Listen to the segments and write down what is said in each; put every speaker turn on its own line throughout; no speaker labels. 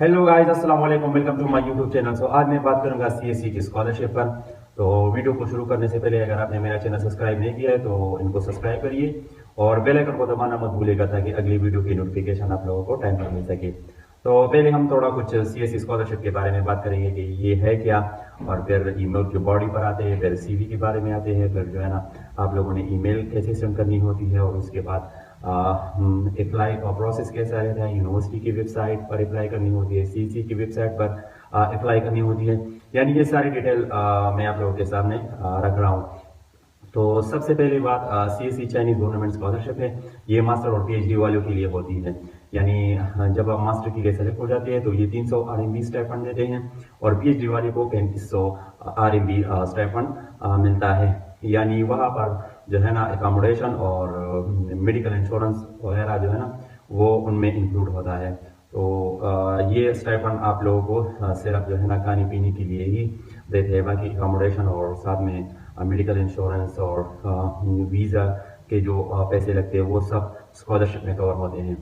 Hello guys, अस्सलाम वालेकुम। Welcome to my YouTube channel. आज मैं बात करूंगा सीएससी की स्कॉलरशिप पर। तो वीडियो को शुरू करने से पहले अगर आपने मेरा चैनल सब्सक्राइब नहीं किया है तो इनको सब्सक्राइब करिए और बेल आइकन को दबाना मत भूलिएगा ताकि अगली वीडियो की नोटिफिकेशन आप लोगों को टाइम पर मिल सके। तो पहले हम थोड़ा कुछ सीएससी स्कॉलरशिप के बारे में बात करेंगे कि ये है क्या, और फिर ईमेल की बॉडी पर आते हैं, फिर सीवी के बारे में आते हैं, फिर जो है ना आप लोगों ने ईमेल कैसे सेंड करनी होती है, और उसके बाद अप्लाई का प्रोसेस कैसा रहता है। यूनिवर्सिटी की वेबसाइट पर अप्लाई करनी होती है, सीसी की वेबसाइट पर अप्लाई करनी होती है। यानी ये सारी डिटेल मैं आप लोगों के सामने रख रहा हूँ। तो सबसे पहली बात, सीएससी चाइनीज गवर्नमेंट स्कॉलरशिप है। ये मास्टर और पीएचडी वालों के लिए होती है। यानी जब आप मास्टर के लिए सेलेक्ट हो जाते हैं तो ये 300 आरएमबी स्टाइपेंड देते हैं, और पीएचडी वाले को 3500 आरएमबी स्टाइपेंड मिलता है। यानी वहाँ पर जो है ना एकोमोडेशन और मेडिकल इंश्योरेंस वगैरह जो है ना वो उनमें इंक्लूड होता है। तो ये स्टाइपेंड आप लोगों को सिर्फ जो है ना खाने पीने के लिए ही देते हैं। बाकी एकोमोडेशन और साथ में मेडिकल इंश्योरेंस और वीज़ा के जो पैसे लगते हैं वो सब स्कॉलरशिप में कवर होते हैं।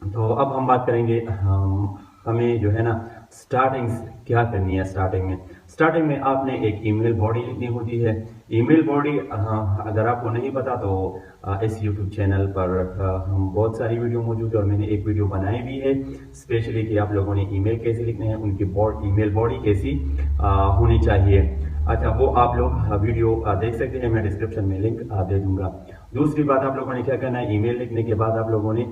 तो अब हम बात करेंगे हमें जो है ना स्टार्टिंग क्या करनी है। स्टार्टिंग में आपने एक ईमेल बॉडी लिखनी होती है। ईमेल बॉडी अगर आपको नहीं पता तो इस यूट्यूब चैनल पर हम बहुत सारी वीडियो मौजूद है, और मैंने एक वीडियो बनाई भी है स्पेशली कि आप लोगों ने ईमेल कैसे लिखने हैं, उनकी ईमेल बॉडी कैसी होनी चाहिए। अच्छा, वो आप लोग वीडियो देख सकते हैं, मैं डिस्क्रिप्शन में लिंक दे दूंगा। दूसरी बात, आप लोगों ने क्या करना है, ईमेल लिखने के बाद आप लोगों ने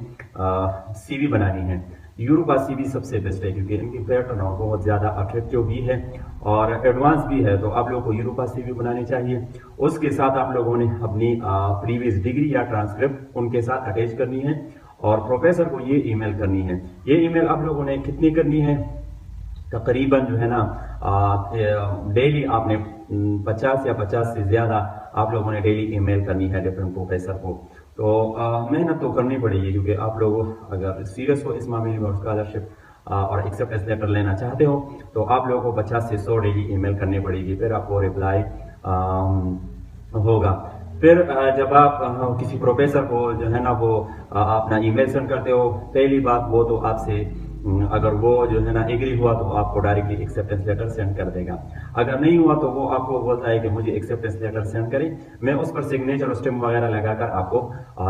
सीवी बनानी है। यूरोपा सीवी सबसे बेस्ट है क्योंकि इनकी पैटर्न बहुत ज़्यादा अट्रैक्टिव भी है और एडवांस भी है। तो आप लोगों को यूरोपा सीवी बनानी चाहिए। उसके साथ आप लोगों ने अपनी प्रीवियस डिग्री या ट्रांसक्रिप्ट उनके साथ अटैच करनी है, और प्रोफेसर को ये ईमेल करनी है। ये ईमेल आप लोगों ने कितनी करनी है, तकरीबन जो है ना डेली आपने 50 या 50 से ज़्यादा आप लोगों ने डेली ईमेल करनी है डिफरेंट प्रोफेसर को। तो मेहनत तो करनी पड़ेगी क्योंकि आप लोग अगर सीरियस हो इस मामले में स्कॉलरशिप और एक्सेप्टेंस लेटर लेना चाहते हो तो आप लोगों को 50 से 100 डेली ईमेल करनी पड़ेगी, फिर आपको रिप्लाई होगा। फिर जब आप किसी प्रोफेसर को जो है ना वो अपना ईमेल सेंड करते हो, पहली बात वो तो आपसे अगर वो जो है ना एग्री हुआ तो आपको डायरेक्टली एक्सेप्टेंस लेटर सेंड कर देगा। अगर नहीं हुआ तो वो आपको बोलता है कि मुझे एक्सेप्टेंस लेटर सेंड करें, मैं उस पर सिग्नेचर और स्टैम्प वगैरह लगाकर आपको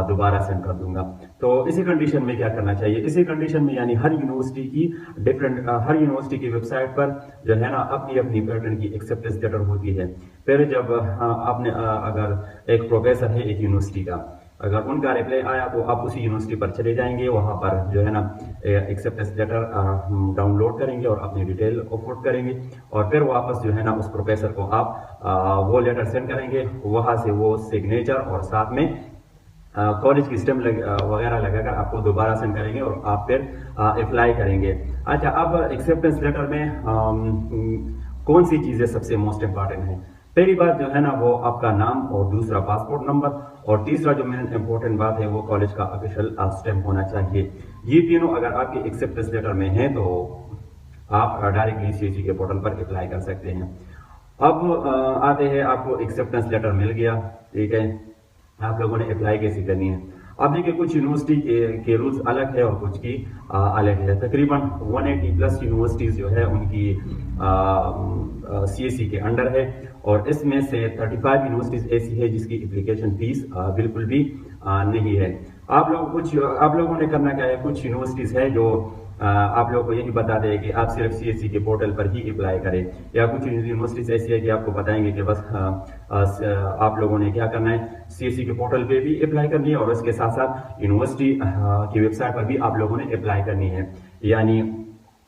दोबारा सेंड कर दूंगा। तो इसी कंडीशन में क्या करना चाहिए, इसी कंडीशन में यानी हर यूनिवर्सिटी की वेबसाइट पर जो है ना अपनी अपनी पैटर्न की एक्सेप्टेंस लेटर होती है। फिर जब आपने अगर एक प्रोफेसर है एक यूनिवर्सिटी का, अगर उनका रिप्लाई आया तो आप उसी यूनिवर्सिटी पर चले जाएंगे, वहां पर जो है ना एक्सेप्टेंस लेटर डाउनलोड करेंगे और अपनी डिटेल अपलोड करेंगे, और फिर वापस जो है ना उस प्रोफेसर को आप वो लेटर सेंड करेंगे। वहां से वो सिग्नेचर और साथ में कॉलेज की स्टैम्प वगैरह लगाकर आपको दोबारा सेंड करेंगे और आप फिर अप्लाई करेंगे। अच्छा, अब एक्सेप्टेंस लेटर में कौन सी चीजें सबसे मोस्ट इंपॉर्टेंट है। पहली बात जो है ना वो आपका नाम, और दूसरा पासपोर्ट नंबर, और तीसरा जो मेन इंपॉर्टेंट बात है वो कॉलेज का ऑफिशियल स्टैम्प होना चाहिए। ये तीनों अगर आपके एक्सेप्टेंस लेटर में है तो आप डायरेक्टली सीएससी के पोर्टल पर अप्लाई कर सकते हैं। अब आते हैं, आपको एक्सेप्टेंस लेटर मिल गया, ठीक है, आप लोगों ने अप्लाई कैसे करनी है। अब देखिए कुछ यूनिवर्सिटी के रूल्स अलग है और कुछ की अलग है। तकरीबन 180 प्लस यूनिवर्सिटीज जो है उनकी सीएससी के अंडर है, और इसमें से 35 यूनिवर्सिटीज ऐसी है जिसकी एप्लीकेशन फीस बिल्कुल भी नहीं है। आप लोगों ने करना क्या है, कुछ यूनिवर्सिटीज है जो आप लोगों को यही बताते हैं कि आप सिर्फ सीएससी के पोर्टल पर ही अप्लाई करें, या कुछ यूनिवर्सिटीज ऐसी है कि आपको बताएंगे कि बस आप लोगों ने क्या करना है, सीएससी के पोर्टल पे भी अप्लाई करनी है और उसके साथ साथ यूनिवर्सिटी की वेबसाइट पर भी आप लोगों ने अप्लाई करनी है। यानी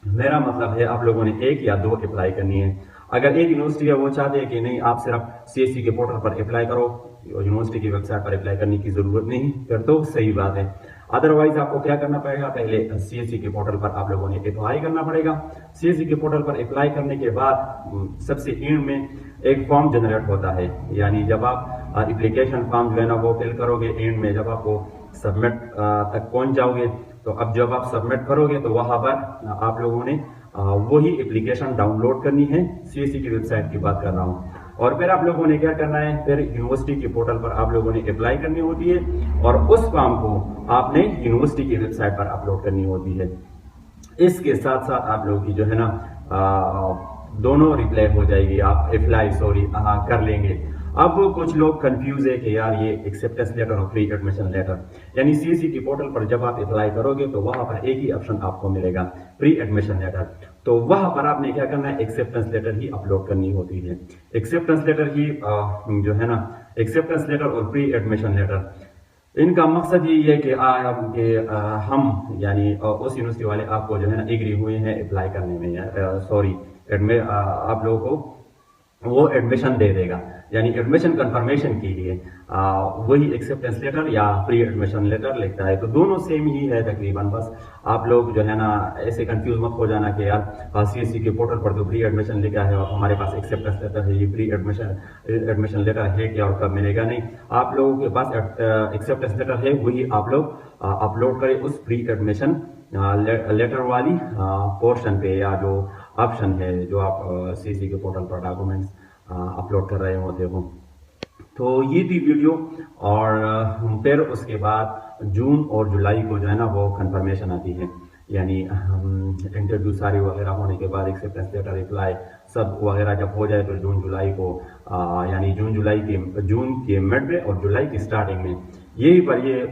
मेरा मतलब है आप लोगों ने 1 या 2 अप्लाई करनी है। अगर एक यूनिवर्सिटी है वो चाहते हैं कि नहीं आप सिर्फ सीएससी के पोर्टल पर अप्लाई करो, यूनिवर्सिटी की वेबसाइट पर अप्लाई करने की जरूरत नहीं, फिर तो सही बात है। अदरवाइज आपको क्या करना पड़ेगा, पहले सीएससी के पोर्टल पर आप लोगों ने अप्लाई करना पड़ेगा। सीएससी के पोर्टल पर अप्लाई करने के बाद सबसे एंड में एक फॉर्म जनरेट होता है। यानी जब आप एप्लीकेशन फॉर्म जो है ना वो फिल करोगे, एंड में जब आपको सबमिट तक पहुंच जाओगे तो अब जब आप सबमिट करोगे तो वहां पर आप लोगों ने वही एप्लीकेशन डाउनलोड करनी है। सीएससी की वेबसाइट की बात कर रहा हूँ। और फिर आप लोगों ने क्या करना है, फिर यूनिवर्सिटी के पोर्टल पर आप लोगों ने अप्लाई करनी होती है और उस फॉर्म को आपने यूनिवर्सिटी की वेबसाइट पर अपलोड करनी होती है। इसके साथ साथ आप लोगों की जो है ना दोनों रिप्लाई हो जाएगी, आप अप्लाई कर लेंगे। अब कुछ लोग कंफ्यूज है कि यार ये एक्सेप्टेंस लेटर और प्री एडमिशन लेटर, यानी सीएससी की पोर्टल पर जब आप अप्लाई करोगे तो वहां पर एक ही ऑप्शन आपको मिलेगा, प्री एडमिशन लेटर। तो वहां पर आपने क्या करना है, एक्सेप्टेंस लेटर ही अपलोड करनी होती है। एक्सेप्टेंस लेटर ही जो है ना, एक्सेप्टेंस लेटर और प्री एडमिशन लेटर, इनका मकसद यही है कि हम यानी उस यूनिवर्सिटी वाले आपको जो है ना एग्री हुए हैं अप्लाई करने में, आप लोगों को वो एडमिशन दे देगा। यानी एडमिशन कंफर्मेशन के लिए वही एक्सेप्टेंस लेटर या प्री एडमिशन लेटर लिखता है। तो दोनों सेम ही है तकरीबन। बस आप लोग जो है ना ऐसे कंफ्यूज मत हो जाना कि यार सीएससी के पोर्टल पर तो प्री एडमिशन लिखा है और हमारे पास एक्सेप्टेंस लेटर है, ये प्री एडमिशन लेटर है क्या और कब मिलेगा। नहीं, आप लोगों के पास एक्सेप्टेंस लेटर है, वही आप लोग अपलोड करें उस प्री एडमिशन लेटर वाली पोर्शन पे, या जो ऑप्शन है जो आप सीएससी के पोर्टल पर डॉक्यूमेंट्स अपलोड कर रहे होते हो। तो ये थी वीडियो। और फिर उसके बाद जून और जुलाई को जो है ना वो कंफर्मेशन आती है, यानी इंटरव्यू सारी वगैरह होने के बाद एक्सेप्टेंस लेटर रिप्लाई सब वगैरह जब हो जाए तो जून जुलाई को यानी जून के मिड में और जुलाई की स्टार्टिंग में यही पर ये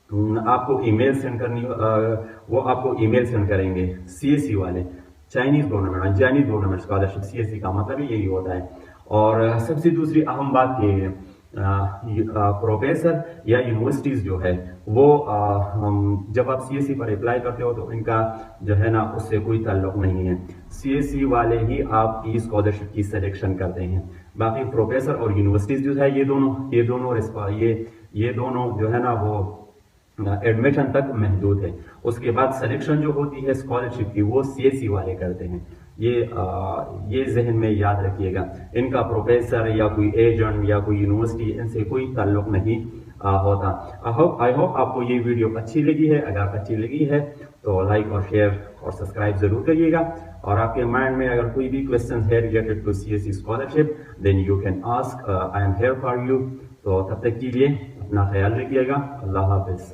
आपको ईमेल सेंड करनी, वो आपको ईमेल सेंड करेंगे सीएससी वाले, चाइनीज गवर्नमेंट स्कॉलरशिप। सीएससी का मतलब यही होता है। और सबसे दूसरी अहम बात कि प्रोफेसर या यूनिवर्सिटीज जो है वो जब आप सीएससी पर अप्लाई करते हो तो इनका जो है ना उससे कोई ताल्लुक नहीं है। सीएससी वाले ही आपकी स्कॉलरशिप की सिलेक्शन करते हैं। बाकी प्रोफेसर और यूनिवर्सिटीज जो है ये दोनों जो है ना वो एडमिशन तक महदूद है। उसके बाद सिलेक्शन जो होती है स्कॉलरशिप की वो सीएससी वाले करते हैं। ये जहन में याद रखिएगा। इनका प्रोफेसर या कोई एजेंट या कोई यूनिवर्सिटी इनसे कोई ताल्लुक नहीं होता। आई होप आपको ये वीडियो अच्छी लगी है। अगर अच्छी लगी है तो लाइक और शेयर और सब्सक्राइब जरूर करिएगा। और आपके माइंड में अगर कोई भी क्वेश्चन है related to CSC scholarship then you can ask, I am here for you. तो तब तक के लिए अपना ख्याल रखिएगा। अल्लाह हाफिज।